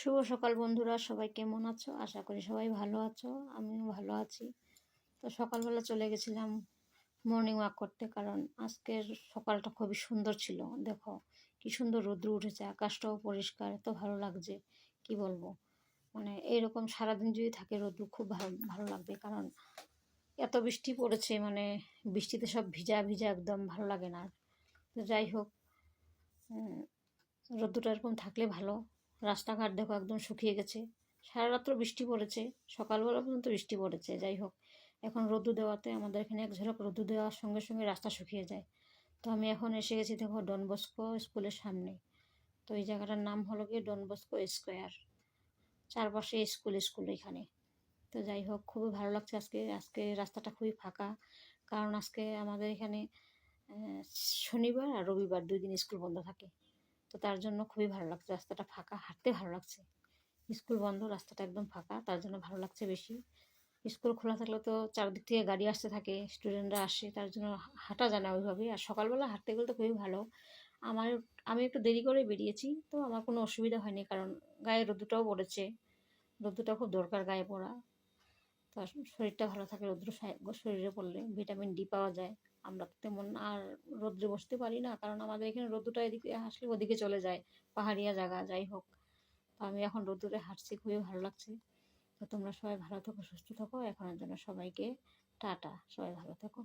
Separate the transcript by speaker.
Speaker 1: শুভ সকাল বন্ধুরা, সবাই কেমন আছো? আশা করি সবাই ভালো আছো, আমিও ভালো আছি। তো সকালবেলা চলে গেছিলাম মর্নিং ওয়াক করতে, কারণ আজকের সকালটা খুবই সুন্দর ছিল। দেখো কি সুন্দর রৌদ্র উঠেছে, আকাশটাও পরিষ্কার, এত ভালো লাগছে কি বলবো। মানে এইরকম সারাদিন যদি থাকে রৌদ্র, খুব ভালো ভালো লাগবে। কারণ এত বৃষ্টি পড়েছে, মানে বৃষ্টিতে সব ভিজা ভিজা, একদম ভালো লাগে না। তো যাই হোক, রোদ্দুরটা এরকম থাকলে ভালো। রাস্তাঘাট দেখো একদম শুকিয়ে গেছে, সারা রাত্র বৃষ্টি পড়েছে, সকালবেলা পর্যন্ত বৃষ্টি পড়েছে। যাই হোক, এখন রোদ্দুর দেওয়াতে আমাদের এখানে এক ঝলক রোদ্দুর দেওয়ার সঙ্গে সঙ্গে রাস্তা শুকিয়ে যায়। তো আমি এখন এসে গেছি দেখো ডন বস্কো স্কুলের সামনে। তো এই জায়গাটার নাম হলো গিয়ে ডন বস্কো স্কোয়ার, চারপাশে স্কুল স্কুল এখানে। তো যাই হোক, খুবই ভালো লাগছে আজকে। আজকে রাস্তাটা খুবই ফাঁকা, কারণ আজকে আমাদের এখানে শনিবার আর রবিবার 2 দিন স্কুল বন্ধ থাকে। তো তার জন্য খুবই ভালো লাগছে, রাস্তাটা ফাঁকা, হাঁটতে ভালো লাগছে। স্কুল বন্ধ, রাস্তাটা একদম ফাঁকা, তার জন্য ভালো লাগছে বেশি। স্কুল খোলা থাকলে তো চারদিক থেকে গাড়ি আসতে থাকে, স্টুডেন্টরা আসে, তার জন্য হাঁটা যায় না ওইভাবে। আর সকালবেলা হাঁটতে গেলে তো খুবই ভালো। আমার আমি একটু দেরি করে বেরিয়েছি, তো আমার কোনো অসুবিধা হয়নি, কারণ গায়ে রোদ্দুটাও পড়েছে। রোদ্দুটা খুব দরকার গায়ে পড়া। তো শরীরটা ভালো থাকে রৌদ্র শরীরে পড়লে, ভিটামিন ডি পাওয়া যায়। আমরা তো তেমন আর রৌদ্রে বসতে পারি না, কারণ আমাদের এখানে রৌদ্রটা এদিকে আসলে ওদিকে চলে যায়, পাহাড়িয়া জায়গা। যাই হোক, তো আমি এখন রৌদ্রে হাঁটছি, খুবই ভালো লাগছে। তো তোমরা সবাই ভালো থেকো, সুস্থ থাকো। এখনের জন্য সবাইকে টাটা, সবাই ভালো থেকো।